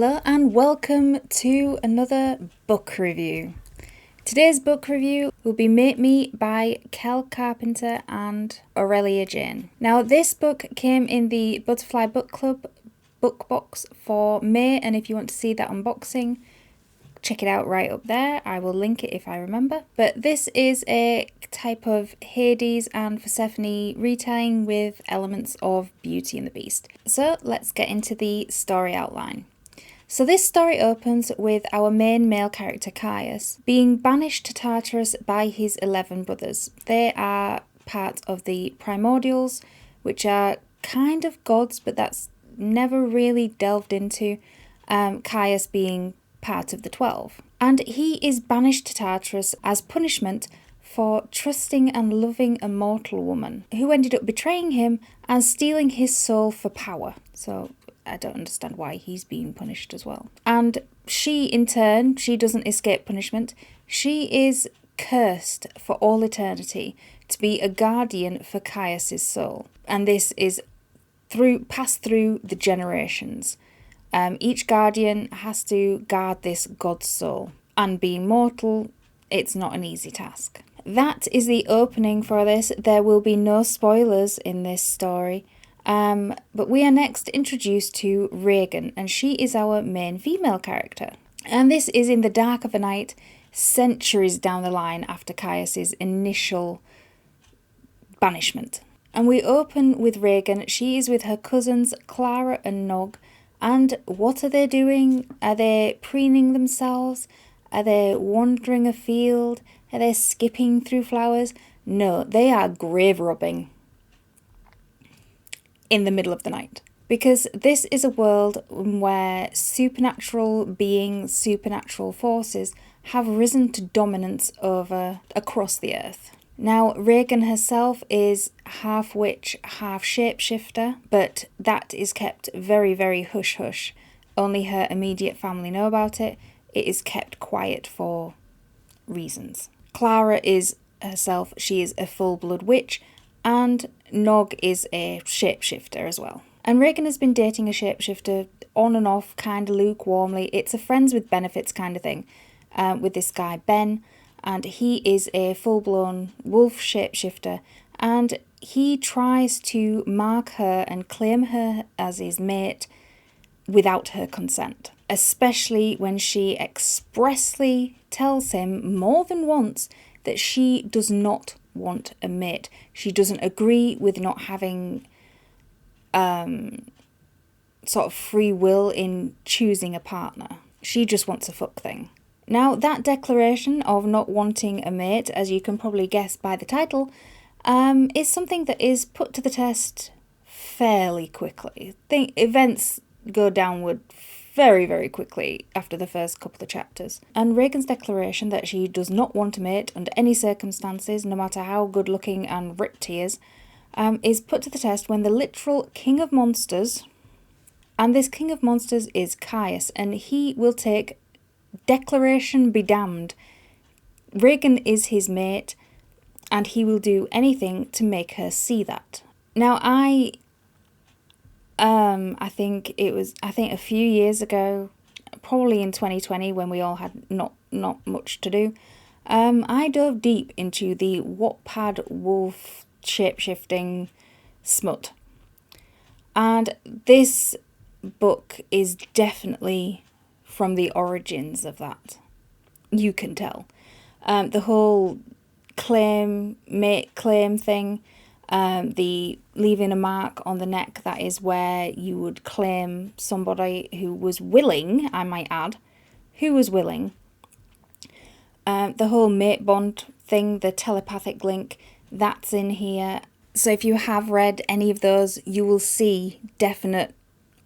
Hello and welcome to another book review. Today's book review will be Make Me by Carpenter and Aurelia Jane. Now this book came in the Butterfly Book Club book box for May, and if you want to see that unboxing, check it out right up there. I will link it if I remember. But this is a type of Hades and Persephone retelling with elements of Beauty and the Beast. So let's get into the story outline. So this story opens with our main male character Caius being banished to Tartarus by his 11 brothers. They are part of the Primordials, which are kind of gods, but that's never really delved into, Caius being part of the 12. And he is banished to Tartarus as punishment for trusting and loving a mortal woman who ended up betraying him and stealing his soul for power. So I don't understand why he's being punished as well. And she, in turn, she doesn't escape punishment. She is cursed for all eternity to be a guardian for Caius's soul. And this is passed through the generations. Each guardian has to guard this god's soul. And being mortal, it's not an easy task. That is the opening for this. There will be no spoilers in this story. But we are next introduced to Regan, and she is our main female character. And this is in the dark of a night, centuries down the line after Caius's initial banishment. And we open with Regan. She is with her cousins Clara and Nog. And what are they doing? Are they preening themselves? Are they wandering afield? Are they skipping through flowers? No, they are grave robbing in the middle of the night. Because this is a world where supernatural beings, supernatural forces have risen to dominance across the earth. Now, Regan herself is half witch, half shapeshifter, but that is kept very, very hush-hush. Only her immediate family know about it. It is kept quiet for reasons. Clara is herself, she is a full-blood witch, and Nog is a shapeshifter as well. And Regan has been dating a shapeshifter on and off, kind of lukewarmly. It's a friends with benefits kind of thing with this guy, Ben. And he is a full-blown wolf shapeshifter, and he tries to mark her and claim her as his mate without her consent, especially when she expressly tells him more than once that she does not want a mate. She doesn't agree with not having sort of free will in choosing a partner. She just wants a fuck thing. Now, that declaration of not wanting a mate, as you can probably guess by the title, is something that is put to the test fairly quickly. Events go downward very, very quickly after the first couple of chapters. And Regan's declaration that she does not want a mate under any circumstances, no matter how good-looking and ripped he is put to the test when the literal king of monsters, and this king of monsters is Caius, and he will take declaration be damned. Regan is his mate, and he will do anything to make her see that. Now, I think a few years ago, probably in 2020, when we all had not much to do, I dove deep into the Wattpad wolf shapeshifting smut, and this book is definitely from the origins of that. You can tell. The whole mate claim thing, the leaving a mark on the neck, that is where you would claim somebody who was willing, I might add, who was willing. The whole mate bond thing, the telepathic link, that's in here. So if you have read any of those, you will see definite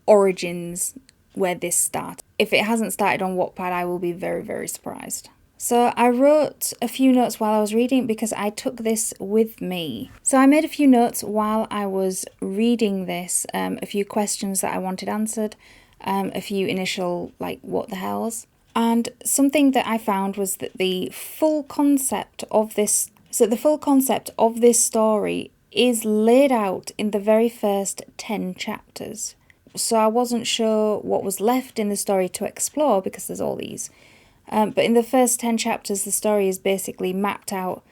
origins where this started. If it hasn't started on Wattpad, I will be very, very surprised. So I wrote a few notes while I was reading because I took this with me. So I made a few notes while I was reading this, a few questions that I wanted answered, a few initial, like, what the hells. And something that I found was that the full concept of this story is laid out in the very first 10 chapters. So I wasn't sure what was left in the story to explore because there's all these. But in the first 10 chapters, the story is basically mapped out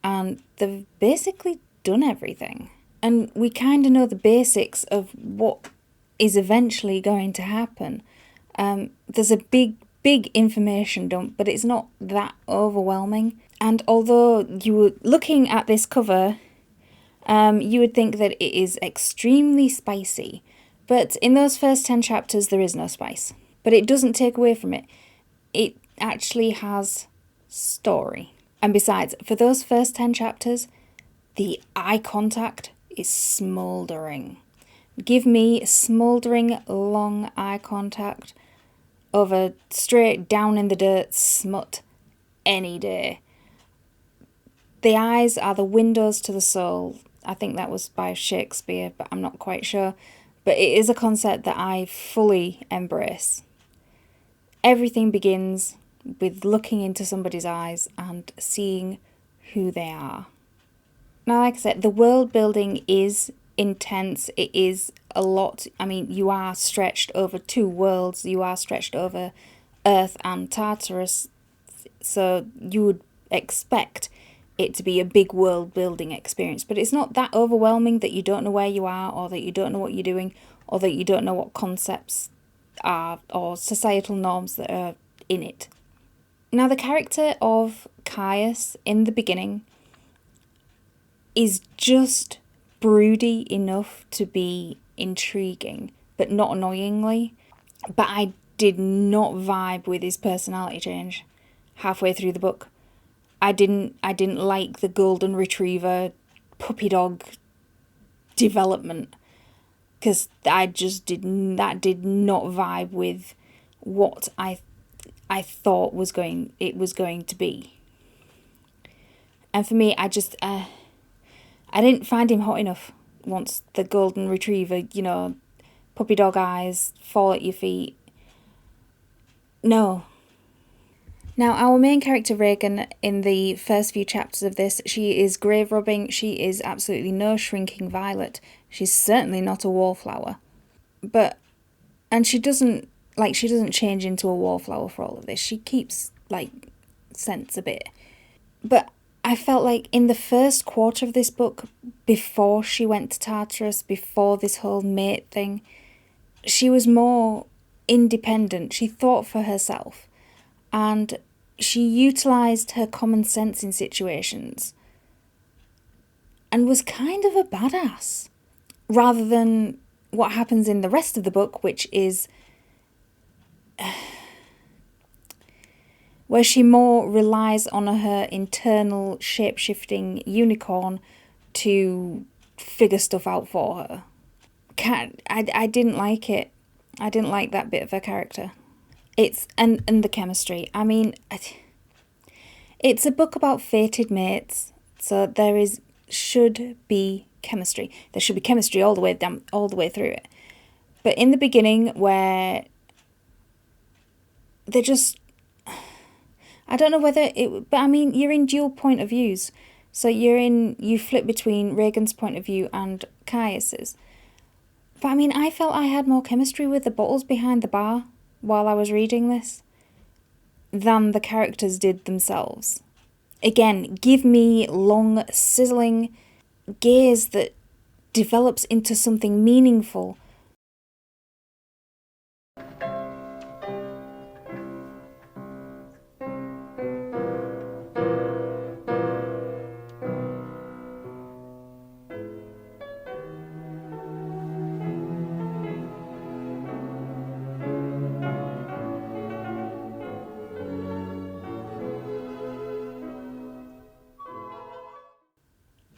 and they've basically done everything. And we kind of know the basics of what is eventually going to happen. There's a big information dump, but it's not that overwhelming. And although you were looking at this cover, you would think that it is extremely spicy. But in those first 10 chapters, there is no spice. But it doesn't take away from it. It actually has story. And besides, for those first 10 chapters, the eye contact is smouldering. Give me smouldering, long eye contact over straight down in the dirt smut any day. The eyes are the windows to the soul. I think that was by Shakespeare, but I'm not quite sure. But it is a concept that I fully embrace. Everything begins with looking into somebody's eyes and seeing who they are. Now, like I said, the world building is intense. It is a lot. I mean, you are stretched over 2 worlds. You are stretched over Earth and Tartarus. So you would expect it to be a big world building experience. But it's not that overwhelming that you don't know where you are, or that you don't know what you're doing, or that you don't know what concepts are or societal norms that are in it. Now, the character of Caius in the beginning is just broody enough to be intriguing, but not annoyingly. But I did not vibe with his personality change halfway through the book. I didn't like the golden retriever puppy dog development, because I just did not vibe with what I thought it was going to be. And for me, I didn't find him hot enough once the golden retriever, puppy dog eyes, fall at your feet. No. Now, our main character, Regan, in the first few chapters of this, she is grave robbing. She is absolutely no shrinking violet. She's certainly not a wallflower. And she doesn't change into a wallflower for all of this. She keeps, scents a bit. But I felt like in the first quarter of this book, before she went to Tartarus, before this whole mate thing, she was more independent. She thought for herself. And she utilised her common sense in situations and was kind of a badass, rather than what happens in the rest of the book, which is where she more relies on her internal shape-shifting unicorn to figure stuff out for her. I didn't like it. I didn't like that bit of her character. And the chemistry. I mean, it's a book about fated mates, so should be chemistry. There should be chemistry all the way through it. But in the beginning, where they're just, I don't know whether but I mean, you're in dual point of views. So you flip between Regan's point of view and Caius's. But I mean, I felt I had more chemistry with the bottles behind the bar while I was reading this than the characters did themselves. Again, give me long, sizzling gaze that develops into something meaningful.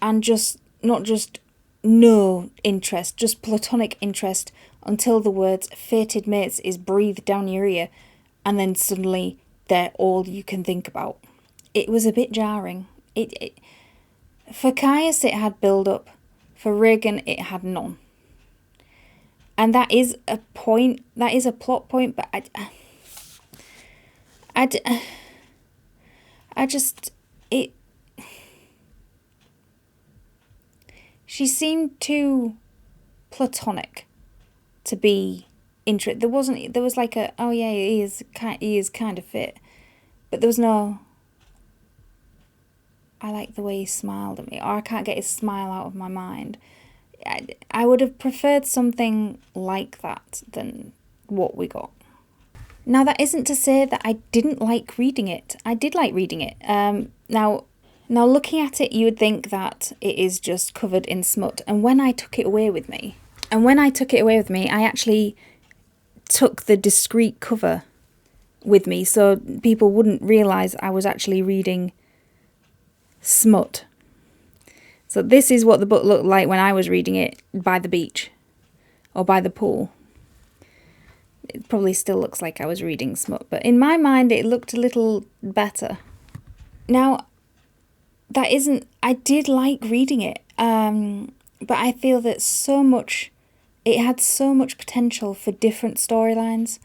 And not just no interest, just platonic interest, until the words fated mates is breathed down your ear, and then suddenly they're all you can think about. It was a bit jarring. For Caius it had build-up, for Regan it had none. And that is a plot point, but she seemed too platonic to be interested. There was like a, oh yeah, he is kind of fit. But there was no, I like the way he smiled at me, or I can't get his smile out of my mind. I would have preferred something like that than what we got. Now, that isn't to say that I didn't like reading it. I did like reading it. Now looking at it, you would think that it is just covered in smut. And when I took it away with me, I actually took the discreet cover with me so people wouldn't realise I was actually reading smut. So this is what the book looked like when I was reading it by the beach or by the pool. It probably still looks like I was reading smut, but in my mind it looked a little better. Now, I did like reading it, but I feel that it had so much potential for different storylines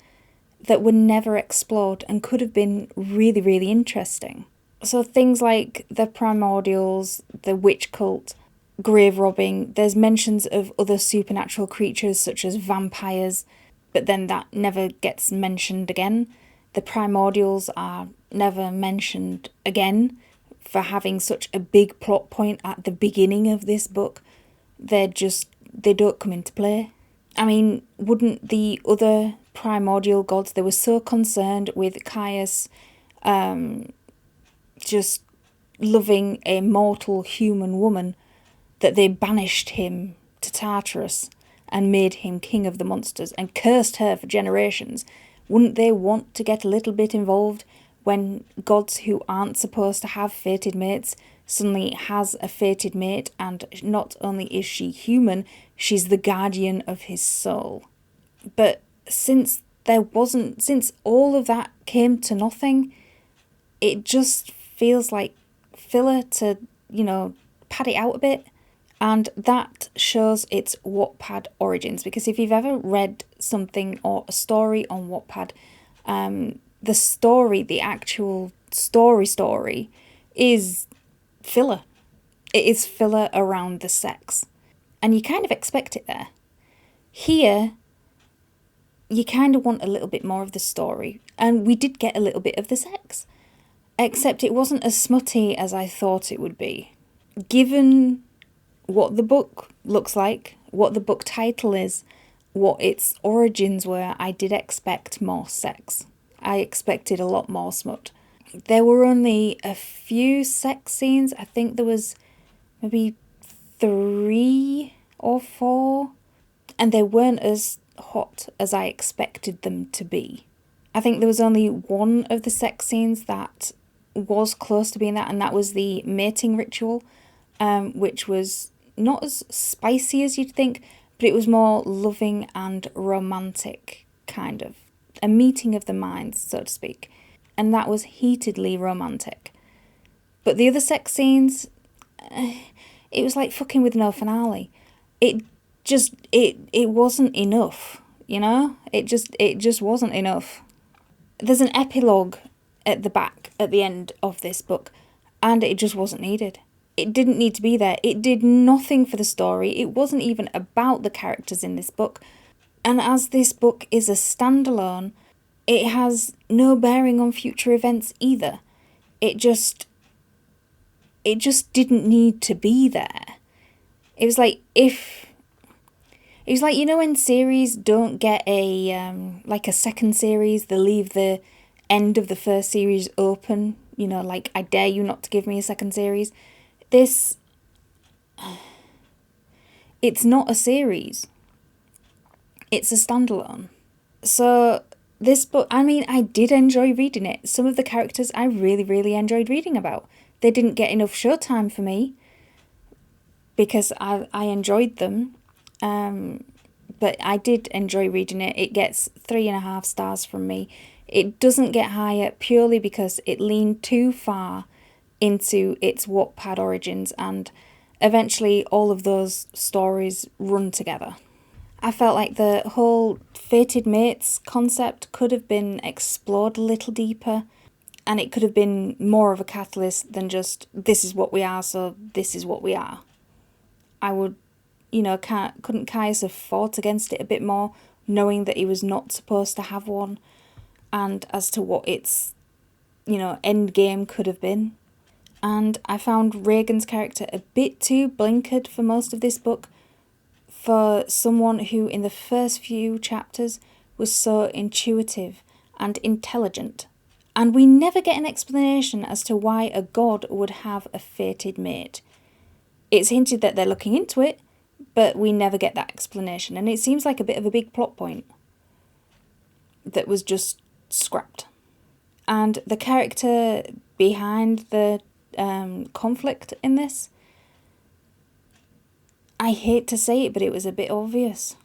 that were never explored and could have been really, really interesting. So things like the primordials, the witch cult, grave robbing, there's mentions of other supernatural creatures such as vampires, but then that never gets mentioned again. The primordials are never mentioned again for having such a big plot point at the beginning of this book. They don't come into play. I mean, wouldn't the other primordial gods, they were so concerned with Caius just loving a mortal human woman that they banished him to Tartarus and made him king of the monsters and cursed her for generations. Wouldn't they want to get a little bit involved when gods who aren't supposed to have fated mates suddenly has a fated mate, and not only is she human, she's the guardian of his soul? But since all of that came to nothing, it just feels like filler to, pad it out a bit. And that shows its Wattpad origins, because if you've ever read something or a story on Wattpad, the actual story is filler. It is filler around the sex. And you kind of expect it there. Here, you kind of want a little bit more of the story. And we did get a little bit of the sex. Except it wasn't as smutty as I thought it would be. Given what the book looks like, what the book title is, what its origins were, I did expect more sex. I expected a lot more smut. There were only a few sex scenes. I think there was maybe 3 or 4, and they weren't as hot as I expected them to be. I think there was only one of the sex scenes that was close to being that, and that was the mating ritual, which was not as spicy as you'd think, but it was more loving and romantic, kind of. A meeting of the minds, so to speak. And that was heatedly romantic. But the other sex scenes, it was like fucking with no finale. It wasn't enough, It just wasn't enough. There's an epilogue at the back, at the end of this book, and it just wasn't needed. It didn't need to be there. It did nothing for the story. It wasn't even about the characters in this book. And as this book is a standalone, it has no bearing on future events either. It just didn't need to be there. It was like when series don't get a second series, they leave the end of the first series open, like I dare you not to give me a second series. It's not a series. It's a standalone. So this book, I did enjoy reading it. Some of the characters I really, really enjoyed reading about. They didn't get enough showtime for me because I enjoyed them. But I did enjoy reading it. It gets 3.5 stars from me. It doesn't get higher purely because it leaned too far into its Wattpad origins, and eventually all of those stories run together. I felt like the whole fated mates concept could have been explored a little deeper, and it could have been more of a catalyst than just, this is what we are, so this is what we are. I would, couldn't Caius have fought against it a bit more, knowing that he was not supposed to have one, and as to what its, end game could have been. And I found Regan's character a bit too blinkered for most of this book, for someone who in the first few chapters was so intuitive and intelligent. And we never get an explanation as to why a god would have a fated mate. It's hinted that they're looking into it, but we never get that explanation, and it seems like a bit of a big plot point that was just scrapped. And the character behind the conflict in this, I hate to say it, but it was a bit obvious.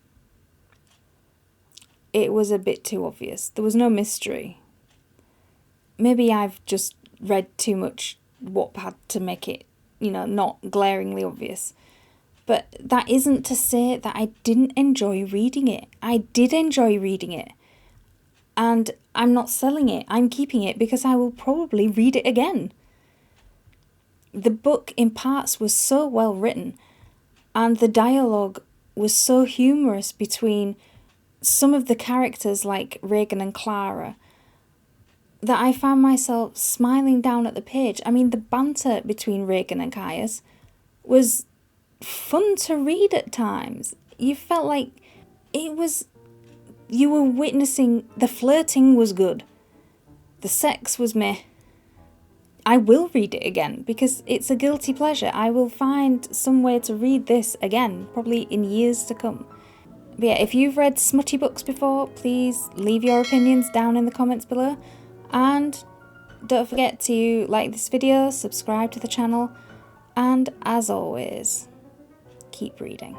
It was a bit too obvious. There was no mystery. Maybe I've just read too much Wattpad to make it, not glaringly obvious. But that isn't to say that I didn't enjoy reading it. I did enjoy reading it. And I'm not selling it. I'm keeping it because I will probably read it again. The book in parts was so well written, and the dialogue was so humorous between some of the characters like Regan and Clara, that I found myself smiling down at the page. I mean, the banter between Regan and Caius was fun to read at times. You felt like you were witnessing, the flirting was good. The sex was meh. I will read it again because it's a guilty pleasure. I will find some way to read this again, probably in years to come. But yeah, if you've read smutty books before, please leave your opinions down in the comments below. And don't forget to like this video, subscribe to the channel, and as always, keep reading.